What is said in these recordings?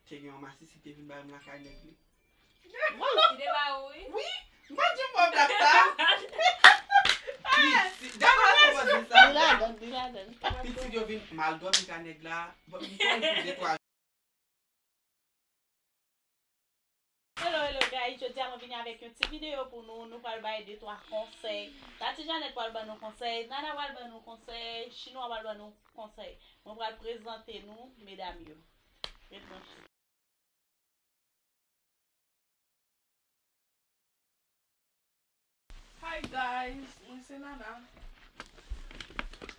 te gen yon masi si te vin ba yon la kay neg li. Il est pas oui. Oui, m'a di mwen blak sa. D'abord la kon di sa. Pi si yo vin mal do mi ka neg la, bon mi kon yon pou de Hello guys, je dis à venir avec une petite vidéo pour nous parler de 2-3 conseils. Tati Janet parle de nos conseils, Nana parle de nos conseils, Chinois parle de nos conseils. On va présenter nous, mesdames. Hi guys, moi c'est Nana.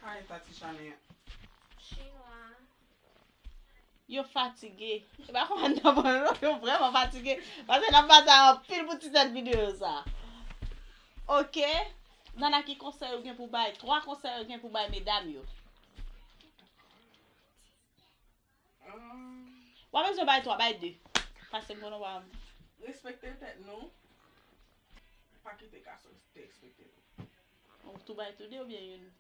Hi Tati Janet. Chinois. Yo fatigué. Je pas comment yo vraiment fatigué parce que n'a pas ça en pile pour cette vidéo ça. OK. Nana qui conseil ou bien pour bail 3 conseils ou bien pour bail mesdames yo. Ou même je bail 3 bail 2. Parce que bon on va Respecter tête non. Pas quitter garçon, t'es respecter. on tout bail tout deux ou bien une.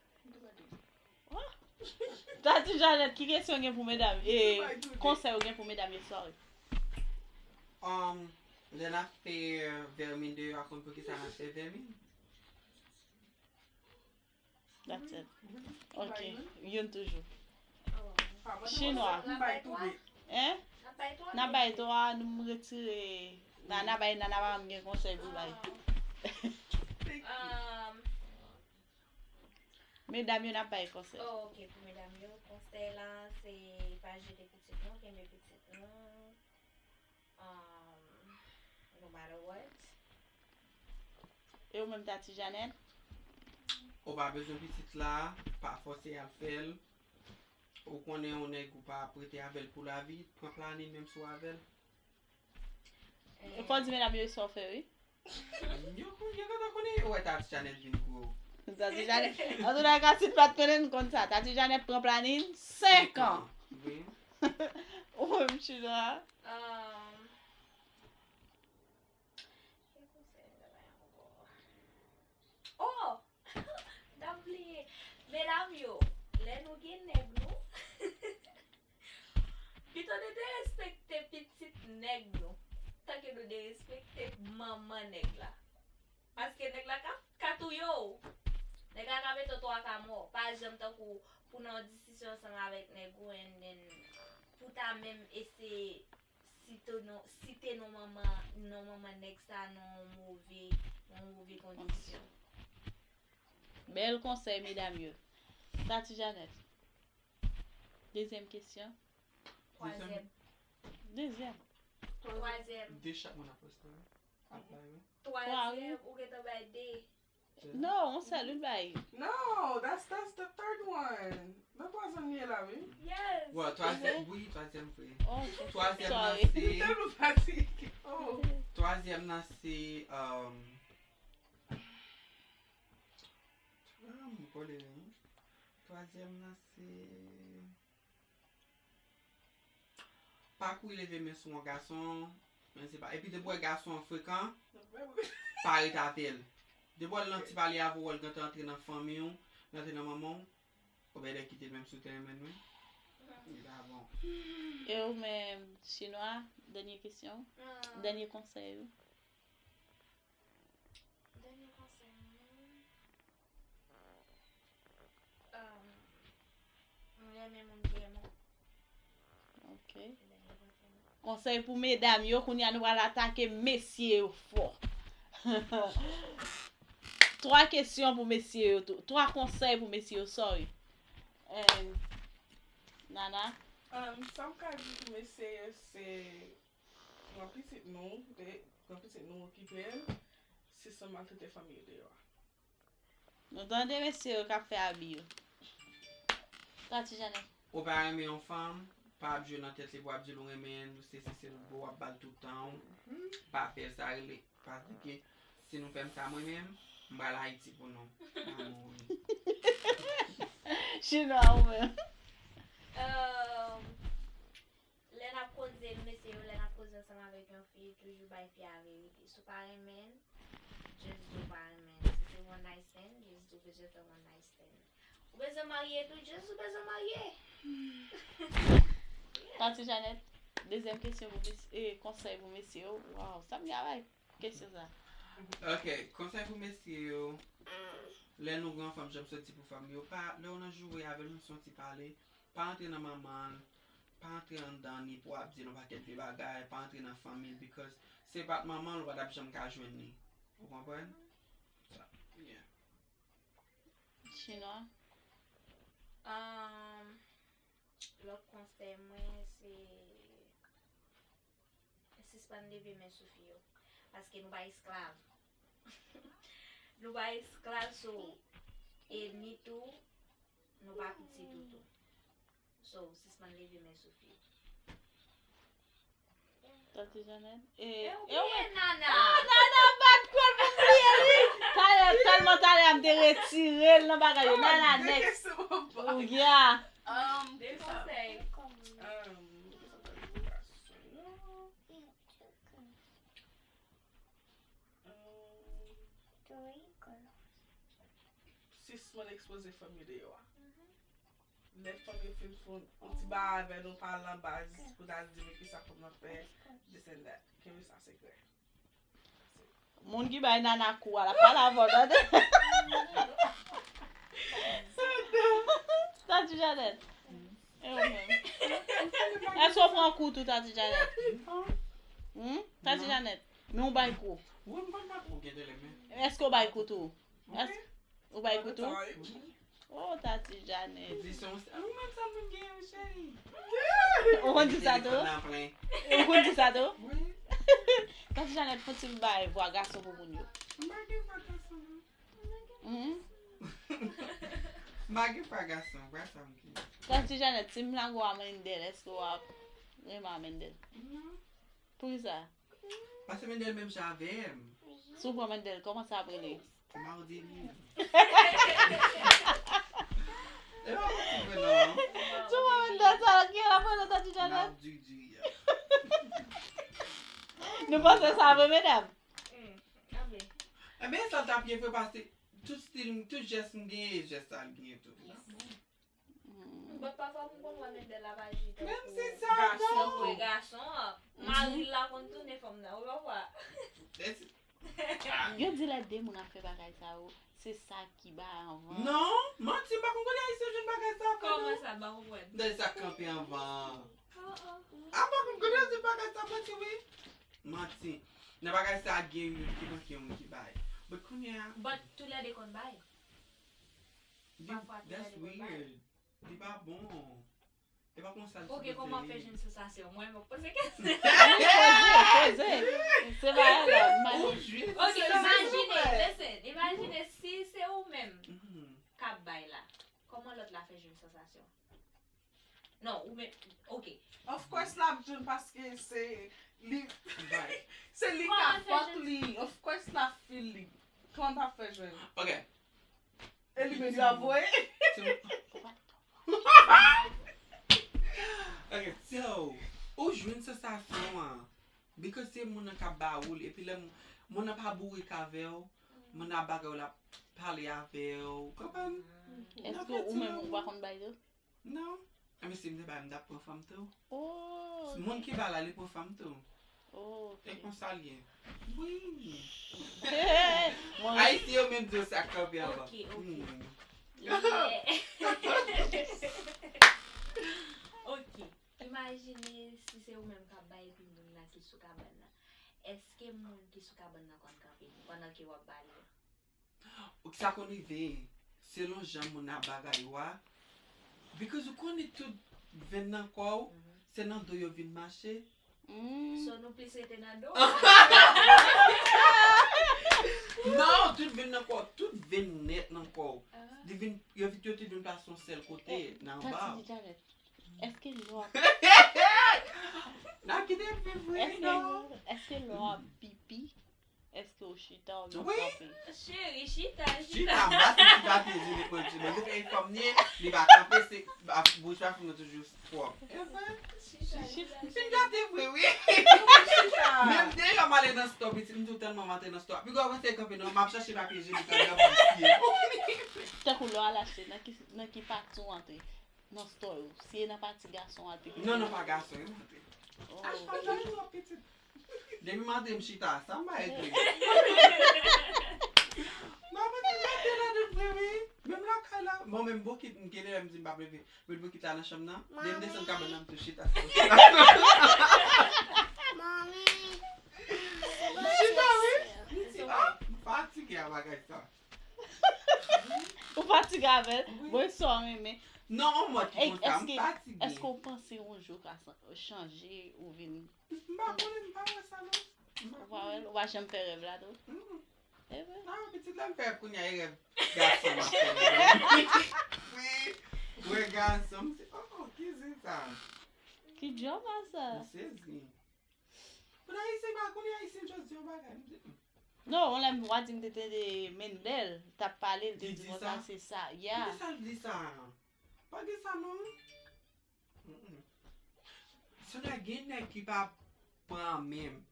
Tati Janet, qui question gen pour mesdames et conseil ou gen pour mesdames et sorry. Le na fe vermine de yo akon pou ki sa na fe vermine. That's it. OK. Yon toujours. Oh. Chinois. Hein? Na bay toi nous me retirer. Nana bay nana ba gen conseil pour bay. Mesdames, yo n'a pas conseil. Oh, ok, pour mesdames, le conseil là, c'est pas jeter petites noms, qu'aimer petites noms. No matter what. Et ou même Tati Janet? Ou pa bezon pitit la, pa force al fel. Ou konen on neg ou pa prete avel pou la vie, pran planin même sou avel. Il faut dire mesdames, yo sont fait, oui? Yo kata konen, ou Tati Janet vin kou. Tati Janet, en tout cas, si tu pas te connaître comme ça, Tati Janet prend planning 5 ans. Oui. Ou même Chinois. Oh! D'oublier. Mesdames, yo, les nous gen nèg nou. Plutôt de respecter petite nèg nou. Tant que nous de respecter maman nèg la. Parce que nèg la ka tou yo. Nèg la ka mettre toi ka mort. Par exemple, tant pour nan discussion ensemble avec nèg ou and then pour ta même essayer citer nos maman nèg ça non mauvais condition. Bel conseil, mesdames. Yo. Tati Janet. Deuxième question. Troisième. De chak moun apostan. Apply we. Troisième, ou get a day. Non, on salue bye. No, that's the third one. Le troisième est là, oui. Yes. Ouais, troisième, oui, troisième oui. Oh, Troisième nan sorry. se, Tellement fatigué. Oh. troisième nan se, m'kole yon. Troisième nan se, pa kou leve men sou an gason, men se pa. E pi de bo e gason frekant, pa rete avel. De bo lan ti pale avou wol gante entre nan fami yon, gante nan maman, ou be de kite men sou teren men men. Bon. Et ou même Chinois, dernière question. Dernier conseil. Dernier conseil. Aimer mon vraiment. OK. Conseil pour mesdames, yo qu'on y a nous va l'attaquer messieurs yo fort. 3 questions pour messieurs, 3 conseils pour messieurs, sorry. Nana? Some kind of me say un petit nom qui pèle, c'est seulement toute la famille dehors. Nous donnons messieurs qui fait habillé. Tati Janet. Ou pa reme yon fam, pa abjou nan tèt li bo abjou loun remen, nou se bo ap bal toutan, pa fè sa rele. Parce que si nou fèm sa mwen men, mbra la Haiti pou nou. Chinois ou même. Lè na pose mese yo, lè na pose ensemble avec yon fille, toujours bay fi a vérité. Sou pa remen, just do pa remen. Si c'est one night stand, just do just a one night stand. Ou besoin marier tout, just ou besoin marier. Tati Janet, Deuxième question pour monsieur, conseil pour monsieur. Wow, ça me gave. Question ça. Ok, conseil pour messieurs. Là, nous grands femmes, j'aime sortir pour famille. Là, on a joué avec nous, sorti parler. Pas entrer dans maman, pas entrer en dedans, ni pour dire nous pas quelques bagages, pas entrer dans la famille, because c'est pas maman, on va d'abord jamais qu'à joindre. Vous comprenez? Ça, yeah. Chinois. L'autre conseil, moi, c'est suspendre lever mes souffles. Parce que nous pas esclaves. Nous pas esclaves, et ni tout, nous pas petit tout. So, suspendre lever mes souffles. Tante Jeannette. Nana! Nana, bat quoi pour oublier lui? Tellement t'allais me retirer le bagage. Nana, next. Oh, yeah. Des conseils. Si mon exposé famille de yo. Les familles font un petit bar avec nous parlant base pour dire que ça comme faire descendre. Que ça c'est clair. Moun ki bay nana kou ala pa la voda de. Tante Jeannette. Est-ce qu'on prend coup tout Tante Jeannette? Tante Jeannette. Mais on bay kou. Oui, on va pas pour garder les mains. Est-ce qu'on bay kou tout? Ou bay kou tout? Oh Tante Jeannette. Dis on, même ça me gagne, chérie. On dit ça tout? On dit ça tout? Oui. Tante Jeannette faut-il bay voir garçon pour moun yo? Magi pa garçon, garçon qui. Tante Jeannette, si m'la go amendel, est-ce que wap vraiment amendel? Non. Pour ça? Parce que Mendel même j'avais. Sou pour amendel, comment ça après? Mardi. Et pas possible non. Sou pour amendel ça qui la prendre Tante Jeannette? Mardi. Nous pensons ça après mesdames. Mais ça t'a bien fait passer tout style, tout geste m'gagne, geste ça gagne tout. But parfois, on va mettre de la magie. Même c'est ça. Garçon, oui, garçon. Marie la contourne femme là, on va voir. Yo di la de moun a fait bagay ça ou, c'est ça qui ba en vent. Non, menti pas qu'on connaît ici je ne pas ça. Comment ça va vous voir? Dans ça camper en vent. Ah pas qu'on connaît c'est pas ça menti oui. Menti. Ne pas ça game qui bail. But konya. But tout les décon bail. That's weird. C'est pas bon. C'est pas comme ça. Ok, comment faire une sensation? Moi, je me pose question. C'est vrai là. Ok, imaginez si c'est vous-même qui bail là. Comment l'autre la fait une sensation? Non, ou même, ok. Of course la jeune parce que c'est li c'est li Comment ka fort li. Of course la feel li. Comment t'as fait jeune? Ok. Elle lui dit avoué. Ok, so, ou joue une sensation, because c'est mon ka baoul, et puis là, mon n'a pas bourré qu'avec, mon n'a pas parlé avec, comprends? Est-ce que ou même ou pas contre bail? Non. Mais c'est me pas m'dap pour femme tout. Oh. Mon qui va aller pour femme tout. Oh. Et qu'on s'allie. Oui. Moi Haïti au même de ça comme bien. Ok. Ok. Imaginez si c'est vous-même qui bail puis moun là qui sous cabane. Est-ce que moun qui sous cabane là kon camper pendant que vous bail? O que ça qu'on y veut, selon Jean mon bagay wa. Because vous connaissez tout venant quoi, c'est dans do yo vinn marcher. So nous plus c'était dans dos. Non, tout venant quoi, tout vinn net dans quoi. Divin yo vinn tout d'une façon seul côté dans bas. Est-ce que l'eau Là qui est fait vrai non. Est-ce que l'eau a pipi? Est-ce que au chita ou Oui. Chérie, chita. Chita, bah tu vas te dire les points. Mais le fait comme ni, il va camper c'est bouche pas pour toujours trois. C'est gâté oui. Même dès qu'on aller dans stop, il tout tellement matin dans stop. Puis quand on fait camper non, m'a chercher papier j'ai T'as couleur à l'acheter dans qui partout entrer. Non store. Si n'a pas petit garçon à te. Non pas garçon. Oh. Ah, je parle de toi, petite. Demi matin, je suis là, ça m'a aidé. Maman, tu m'as dit là de prévu. Même là, quand là. Bon, même beaucoup qui me dit, je me pas prévu. Mais beaucoup qui est dans la chambre, là. Demi descend quand même, je suis là. Mommy. Je suis là, oui. Ah, fatigué à la ça. Ou fatigué avec? Oui. Bon soir, mais. Non, moi, tu Hey, es fatigué. est-ce qu'on pense un jour qu'à changer ou venir? Pas ça, non. On va jamais faire rêve là, donc. Eh ben. Non, petite là, me fait qu'on y a rêve. Garçon, oui. Oui, garçon. Oh, qu'est-ce que c'est ça? Qui job à ça? C'est ça. On a essayé, on a essayé, je dis, on va regarder. Non, on l'a moi dit que t'étais des Mendel. T'as parlé de Il dire dit ça, ça? c'est ça. Yeah. Pourquoi ça dit ça? Pas dit ça, non? Si on a gagné qui va prendre même,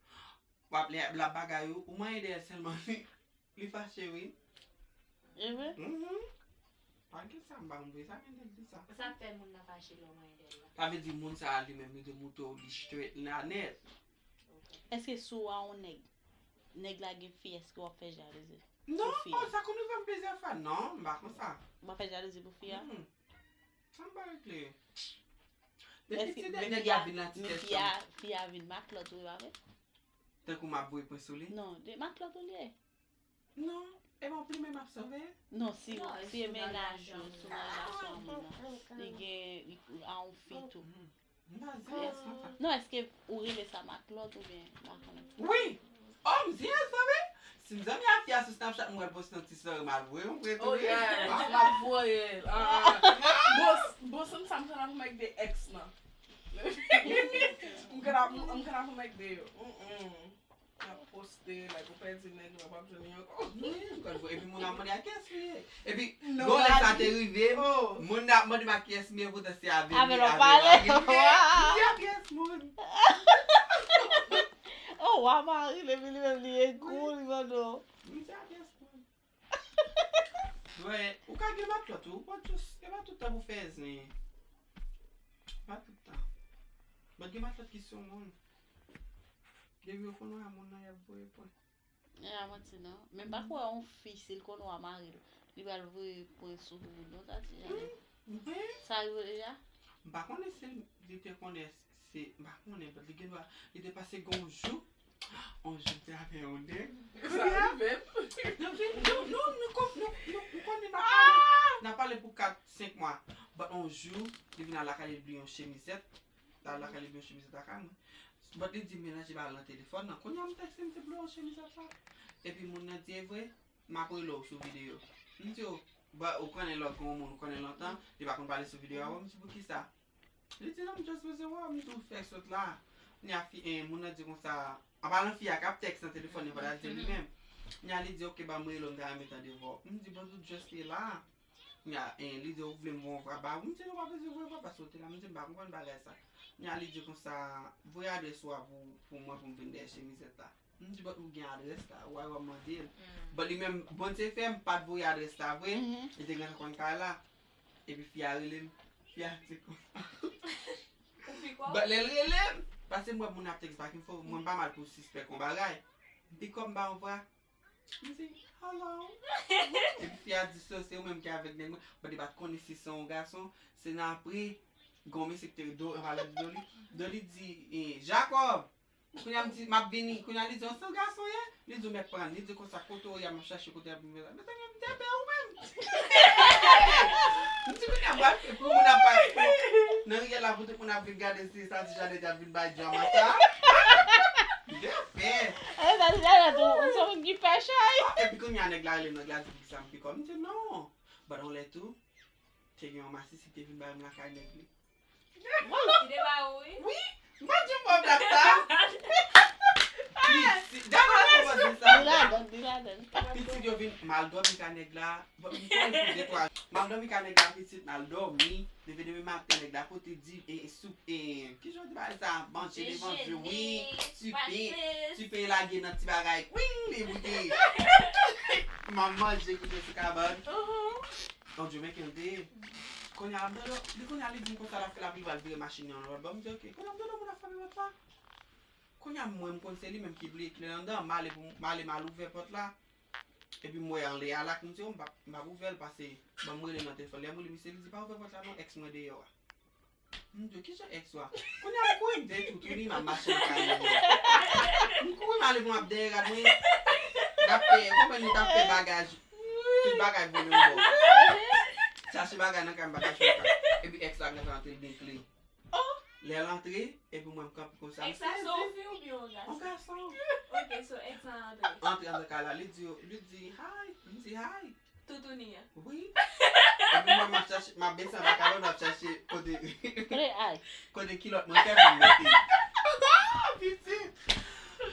la bagaille, ou moins aider seulement, les fâcher, oui. Eh ben. Pas que ça, ça vient de dire ça. Ça fait mon affaire chez l'homme d'elle là. Ça veut dire que ça a lui-même de moto, de straight, la net. Est-ce que sous on nèg la gen fille, est-ce qu'on fait jalousie? Non, Sophie. oh, ça qu'on nous fait plaisir faire. Non, pas comme ça. On va faire jalousie pour fille? Ça me paraît clair. Est-ce Depuis que que tu as vu la petite fille a vu Mac l'autre ou avec? tant qu'on m'a boué pour soleil. Non, de Mac l'autre ou lié? Non, elle m'a plus même absorbé. Non, si Non, si sous ménage, ménage, sous ménage, il a un fille tout. Vas-y, Non, est-ce que ou relè ça Mac l'autre ou bien Mac l'autre? oui. Oh, m'si, absorbé. Si nous avons un fier sur Snapchat, moi, je poste un petit soeur mal voué, on peut Oh, yeah. Ah, Ma voyelle. Boss, ça me fait make des ex, non? I'm gonna make des. Poster, like, on peut dire, nègre, on va pas venir encore. Oui, et puis mon amour a caisse oui. Et puis Non, bon là, ça t'est arrivé. Oh. Mon a m'a ma caisse mais vous c'est avec. Avec le palais. Ya caisse mon. Oh, wa Marie, le même lié cool, il va non. Ya caisse mon. Ouais, ou ka gen mat tout, ou juste e va tout temps vous faire ni. Pas tout temps. Ba gen mat qui sont mon. Devi au fond à mon na ya boye point. Yeah, moi tu non. Même pas quoi on fille, c'est qu'on va marier. Il va le voir pour sous non ça tu jamais. Oui. Ça arrive déjà? Par contre, il te connaît, c'est. Par contre, il était passé un jour. On jouait avec un dé. Ça arrive. Non, nous connaissons pas. On a parlé pour 4-5 mois. Mais un jour, il vient à la calibre en chemisette. Dans la calibre en chemisette à Cam. Mais il dit, ménage, il va aller au téléphone. Quand il y a un texte, il me en chemisette. Et puis, mon a dit, vrai, m'a pris l'eau sur vidéo. Je dis, bah, on connaît l'autre, on connaît longtemps. Il va qu'on parler sur vidéo. Je dis, pour qui ça? Il dit, non, je suis juste besoin de faire ça là. Il y a mon a dit comme ça. En parlant de fille, il y a un texte dans le téléphone, il va dire lui-même. Il a dit, ok, bah, moi, il va mettre en devant. Je dis, bon, juste là. Il y a un dit, vous voulez me voir, bah, je dis, non, pas besoin de voir, pas sauter là. Je dis, bah, on va faire ça. Il a dit comme ça, voyez adresse pour moi, pour me venir chez Misetta. Je dis, bah, vous avez adresse là, ouais, on va me dire. Mais lui-même, bon, c'est fait, pas de voyez adresse là, vrai. Il était dans le là. Et puis, il a relève. Il a dit comme ça. Bah, les relève. Parce que moi, mon texte, parce qu'il faut, moi, pas mal pour suspect qu'on bagaille. Puis, comme, bah, on voit. Je dis, hello. Et puis, il a dit ça, c'est eux-mêmes qui avec des gens. Bah, il va connaître si son garçon. C'est après, gomme, c'est que tu es Dolly dit, Jacob. Quand il a dit, m'a béni, quand il a dit, c'est un garçon, il dit, mais prendre, il dit, comme ça, quand il a cherché, côté à mais t'as dit, ou-même. Je dis, mais il a pas fait pour mon appart. Non, il y a la photo qu'on a vu regarder, c'est ça, déjà déjà vu le bail de Jamata. Il est fait. Eh, ça déjà là, on s'en qui pêche. Et puis quand il y a un éclair, il y a un éclair qui s'en fait comme, je dis, non. Bah, on l'est tout. Tu as un massi si tu es venu à la caille d'église. Il est pas oui. Oui, moi, je m'en blague ça. D'accord, on va dire ça. Dis là. Petit yo vin mal dormi ka nèg la. Mal dormi ka nèg la petit mal dormi. Deve matin nèg la côté dit et soupe et qui j'en dis pas ça manger les manger oui. Tu peux la guer dans petit bagay. Oui, les bouteilles. Maman j'ai écouté ce cabane. Donc je mets qu'un dé. Kon ya li di kon sa la fè la prival vire machine yon lò. Ba mwen di ok, kon am dono moun la fami wot la. Kon ya mwen kon se li menm ki ble kle yon dan, male mal ouve pot la. E pi mwen an le alak mwen di yo, mba ouvel pase, mwen mwen le nan telefon, le mwen li se li di pa ouve pot la non, ex mwen de yo. Mwen di yo, ki jan ex wa? Kon ya mwen kou de toutou ni man machine kan yon. Mwen kou male mwen ap de rad mwen, kon mwen tapè bagaj, tout bagaj vole yon bo. Chache bagay nan kan bagaj yon ka. E pi ex la gwen rentre din kle. Le rentre, e pi mwen kampi kon sa. Ex a son fi ou bi yon gas? On gason. Ok, so ex a entre. Entre an de ka la, li di hi, li di hi. Toutouni ya? Oui. E pi mwen ma besan baka yon ap chache kote kilot mwen fè mwen mette. Piti.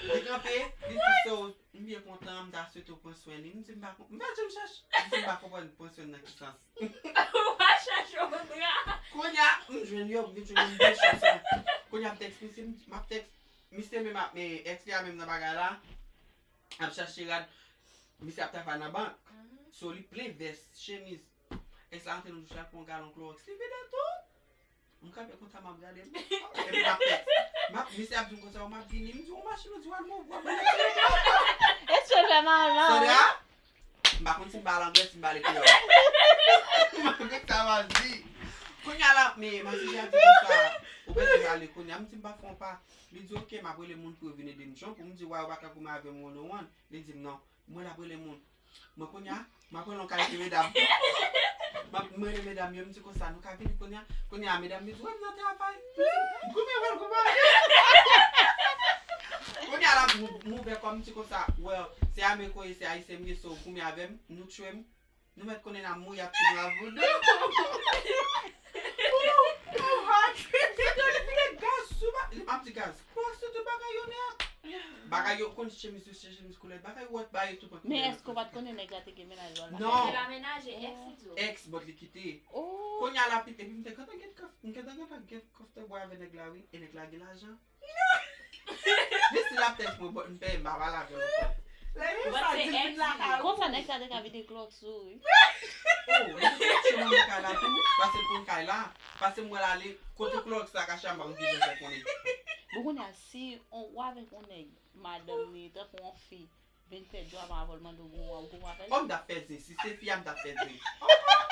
Di kampi, di si so, mwen biye kontan mwen da sweto ponswen ni. Mwen di mba chache. Mwen di mba kompon ponswen nan ki sens. Ou va chache ou dra? Konya, jwen yo, mwen bel chanson. Konya text, mise me ex li a mem nan bagay la, ap chache rad, mise ap tafa nan bank. So li ple vest, chemise. Ex la ante nou chak pon galon Clorox. Li vede tout. Mwen kape konta map gade. E pi map text. Mise ap di mwen konta map vini. Mwen di ou machin nou di wal mou. Est-ce que vraiment là? So ya, mba konti mba l'angles, mba le kyo. Mba vek sa wazi. Konya la, me masi jan di kon sa, ou pe de ale konya, mti mba fon pa. Li di ok, ma bwe le moun pou vine demisyon, pou mdi waw baka kou ma ave moun ou wan. Li di non, mwen la bwe le moun. Mwen konya, ma kon lon kalite medam. Mwen le medam yo, mti kon sa, nou ka vini konya medam yo, wè mnan te apay. Koume. Konya la, mou be kom mti kon sa, well, se ame koye se a ise mye so, koume avem, nou chwem. Nou met konen a mou yap chou la voudou. Am ti gaz. Kwa se te bagay yo ne? Bagay yo kon chemise koulet. Bagay wot bagay tout. Mais est-ce qu'on va te connaître nèg la te gen menaj wala? Non. La menaj e ex yo. Ex bot li kite. Oh. Konya la pite. Epi mte kata get kofte boy ave nèg la wi. E nèg la gen l'ajan. Desi la pte mwen bot mpe mba wala gen l'okon. Kon sa nèg la de ka vide Clorox sou? Oh, se mwen mwen ka la tou. Pase kon kay la. Pase mwen la li. Kote Clorox la ka chamba mwen ki jen konen. Beaucoup na si on wave kon nèg madame ni ta kon fi 27 jours avant volman do gon ou kon wave. Om da feze, si se fi am da feze. Yo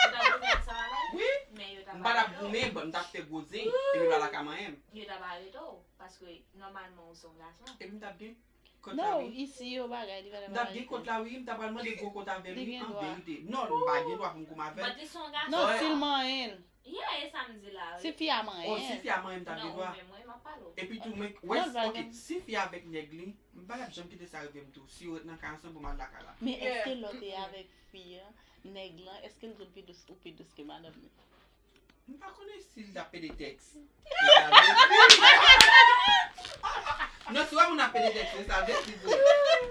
ta boume sa la? Oui. Men yo ta Mba da boume, mda fe goze. E mi wala kama em. Yo ta ba reto, paske normalman ou son gason. E mi da bien. Non, ici yo bagay di Mda bien kont la oui, mda balman de go kont avem Di li gen en doa. verite. Non, mba gen doa pou mkou ma ven. But di son gason. Non, silman en. Ya e samzi la. Si fi a man Oh, si en. fi a man mda gen Non, doa. mwen ma palo. E pi tou men, Non, wes, va ok, gen. si fi avek negli, mba la jom kite sa revem tou. Si yo nan kansan pou man lakala. Mais est-ce que l'autre avec fille nèg lan, est-ce que l'autre plus douce ou plus douce que madame? Mba konen sil da pe de teks. Non, si wè moun apè de teks, se sa vek li zo.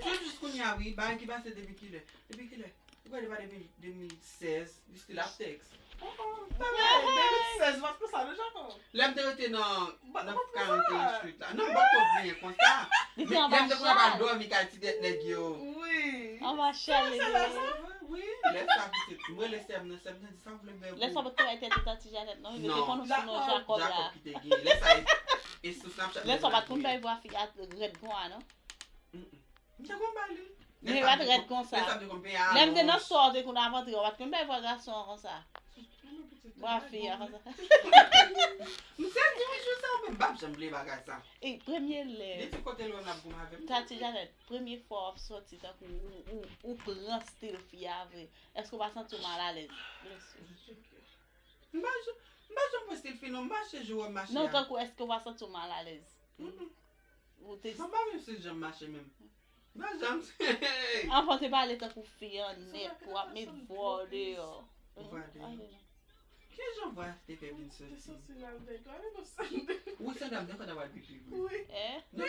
Sou jis kon ya wè, ba yon ki ba se debi ki le. Debi ki le. Gwa deba 2016, li stil ap teks. David 16, mas pou sa de Japon. Lem te rete nan 41 street la. Non, bak kon vye kon sa. Li te en Lem te kon ap bachal. do mi ka ti det neg yo. Oui. En bachal. Oui, lè sa pite. Mwen lè sem nan di sa vle bè. Laisse pas te être tati Janet, non? Il Non. veut qu'on nous sonne Jacob là. Jacob ki te gen. Lè sa e sou Snapchat. Laisse pas qu'on peut voir fille à red quoi, non? Mwen kon bali. Mais va red comme ça. Lè sa de kon pe a. L'aime de notre sorte qu'on a inventé, on va qu'on peut voir garçon comme ça. Voir fille comme ça. Mwen se di mi jou sa ou men bab jem ble bagay sa. Et premier Lè lève. ti kote lò nan pou ma vem. Tati Janet, première fois sorti ta ou prend style fille avec. Est-ce qu'on va sentir mal à l'aise? Mba jom pou stil finon, mba che jou wè mache. Non, tant que est-ce qu'on va sentir mal à l'aise? Ou t'es Mba mwen se jem mache men. Mba jom se. enfin t'es pas allé tant que fille en net pour mettre voir dehors. Ke jom vwa te fe vin se si? Ou se dam de kwa da wal pipi? Oui. Eh? Non.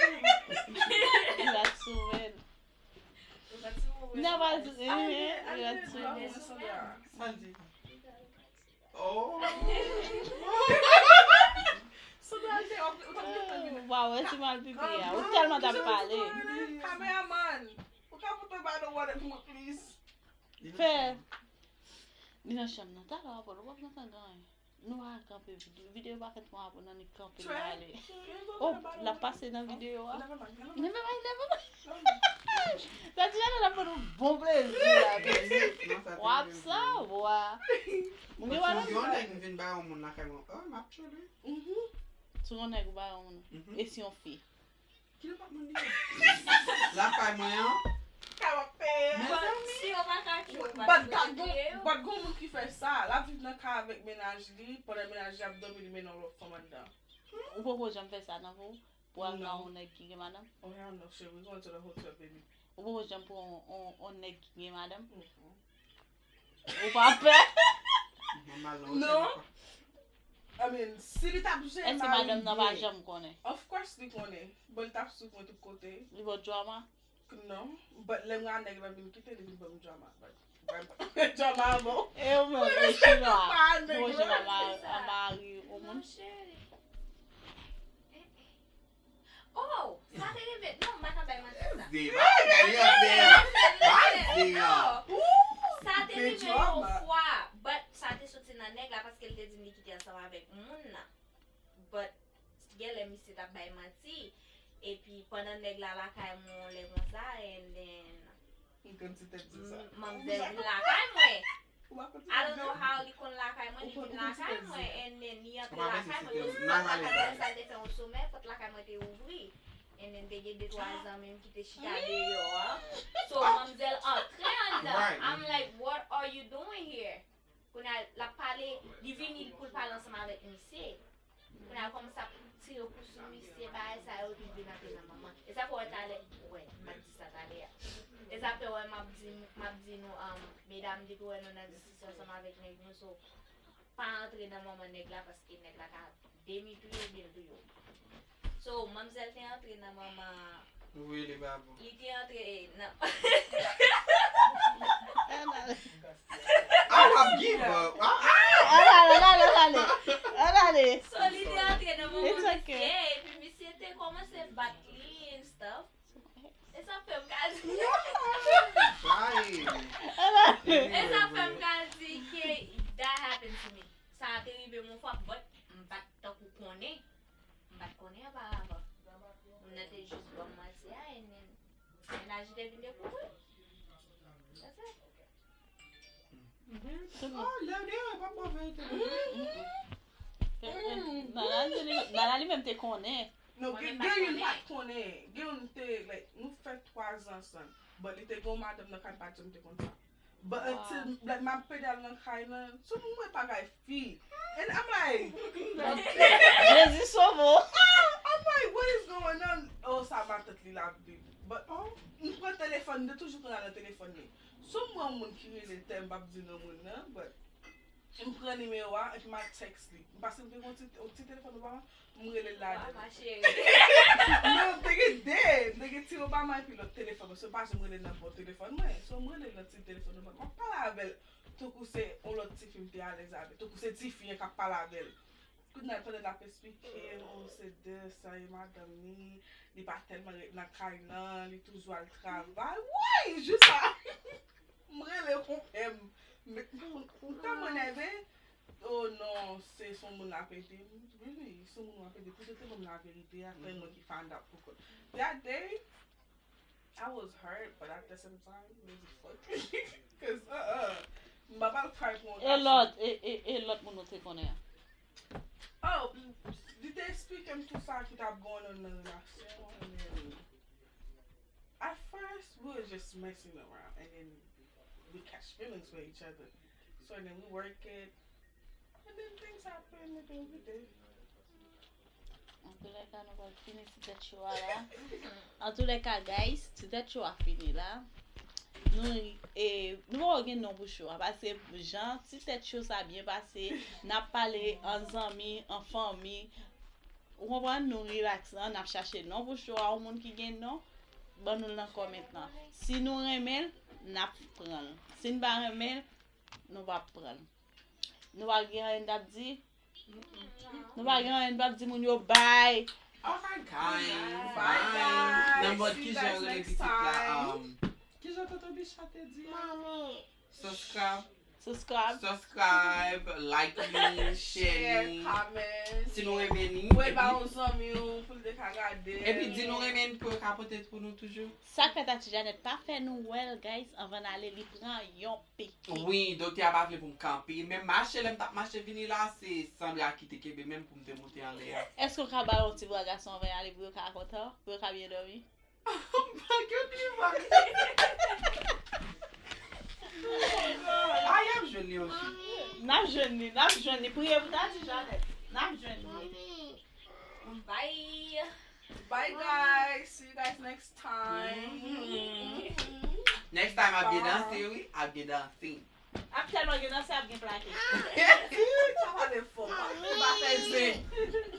Il va te sauver. Non, va te sauver. Il va te sauver. Saldi. Oh. Wow, esse mal pipi. O tellement t'as parlé. Cameraman. O ka pou te ba do water pou please? Fè. Di nan cham nan ta la, pou lop nan ta gan. Nou a kampe video pa fet mwa pou nan ni kampe Trey? la ale. Oh, la pase nan video a. Never mind. Never mind. Sa di jan la pou nou bon plezi la. Non, sa te Wap vin sa, vin. wwa. Mwen gen But wana? yon nèg vin ba yon moun la kay moun. Oh, map chole. Sou yon nèg ba yon. E si yon fi. Ki le pat moun di? La kay mwen yon. Si yo pa kachou, But go moun ki fè sa, la viv nan ka avèk menaj li, pou den menaj li ap domi li menon lòt fòm an dan. Ou pou jam fè sa nan pou? Pou an nan yon nèg ki gen madam? Oh hell no, shit, we going to the hotel, baby. Ou pou jam pou on nèg ki gen madam? Ou pa pe? No. I mean, si li tap jè Eske madam nan pa jam konen? Of course li konen, but li tap souk mwen tout kote. Li vo drama? No, but le mwen nèg la vin kite, li vin bom drama. But drama mo. E ou mwen e chino a. Mwen Mwen jen a mari ou moun. Oh, sa te rive. Non, maka bay man sa. Sa te rive yon fwa, but sa te soti nan neg la paske l te di ni kite ansama avek moun na. But, gen le misi tap bay mati. E pi, pandan neg la lakay moun le moun sa, and then, mamzel di lakay mwen. I don't know how li kon lakay mwen, li kon lakay mwen, and then ni ante lakay mwen, lakay sa te fe yon soumet, pot lakay mwen te ouvri. And then te ge detwazan menm ki te chita de yo, So, mamzel entre an dan. I'm like, what are you doing here? Kona la pale, li vini pou pale ansama avek mse. Kona kom sa tiro pou sou mse ba, sa yo li vina pe nan maman. E sa pou wè tale, wè, mati sa tale ya. E sa pe wè mabdi nou, medam di pou wè nou nan disisyon ansama avek neg nou, so, pa entre nan maman neg la, paske neg la ka demi tuyo, bil tuyo. So, mamzel te entre nan maman. Really babo. Li te entre nan. I have give up. Alale. So, li te entre nan maman It's okay. mse, pi mse te komanse bat li and stuff. E sa fem kazi. E sa fem kazi ke that happened to me. Sa te rive moun fwa, but mbat takou kone. Mbat kone ava. Mwen te jis bon masi ya, and then menaj te vinde pou we. That's it. Oh, lè de, pa pou veyte. Nan li menm te konen. No, gen yon pat konen. Gen yon te, like, nou fè 3 an san. But li te go madam nan kan pat jom te konta. But until, like, ma pedal nan kay nan, so mwen pa gay fi. And I'm like, Jezi sovo. I'm like, what is going on? Oh, sa matet li la bi. But, mwen pren telefon, de toujou kon an an telefon ni. So mwen moun ki re le tem bab di nan moun nan, but, mwen pren nime wa, ek ma text li. Basi mwen kon ti telefon ou ba, mwen re le la de. Ma chérie. No, dege ti Obama epi lot telefon, so pa jom re le nan po telefon mwen. So mwen re le lot ti telefon ou ba, mwen pala avel, tokou se on lot ti film te alezabe, tokou se ti fiyen ka pala avel. Kou nan pwede la pe spike, on se de, sa yi madam ni, li pa telman nan kay nan, li toujou al travay. Woy, jou sa! Mwen le kompem. Mwen ta mwen eve, oh non, se son moun la pete. Really, son moun la pete. Pou se te moun la verite, apre mwen ki found out pou kon. That day, I was hurt, but at the same time, it was fucking. Cause, mwen bal cry pou mwen. E lot moun nou te konen. Oh, did they speak him to start with that going on in the last show? And then, at first, we were just messing around, and then we catch feelings for each other. So then we work it, and then things happen, and then we did. An tou le ka nou va fini ti det show a la. An tou le ka guys, ti det show a fini la. Nou va gen non pou show a. Pase jan, ti tet show sa bien pase, nap pale an zami, an fami. Ou kompran nou relax nan, nap chache non pou show a ou moun ki gen non. Ban nou lan koment nan. Si nou remel, nap pran. Si nou ba remel, nou va pran. Nou va gen en dap di. Nou va gen en dap di moun yo bye. Oh my God. Bye, guys. Nan bod See ki you jan guys re next bitik la, time. ki jan toto bi chate di? Subscribe. subscribe, like me, share me. comment. Si nou reme ni. Wè ba on zami ou pou de ka gade. E pi di nou reme ni pou kapote pou nou toujou. Ça fait Tati Janet pas fait nous well guys avant d'aller li prend yon piqué. Oui, dote a pa vle pou m kampe. Men mache lem tap mache vini la, se Sandra ki te kebe men pou m te monte an le. Est-ce qu'on va ballon petit bois garçon va aller pour ka content, pour ka bien dormir? Ayam jwen li aussi. N'a jeune, priez pour Tati Janet. N'a jeune. Bye. Bye guys. See you guys next time. Next time a biye danse, oui, a biye danse. Actuellement, je danse à bien plaqué. Ça va de faux. On va faire ça.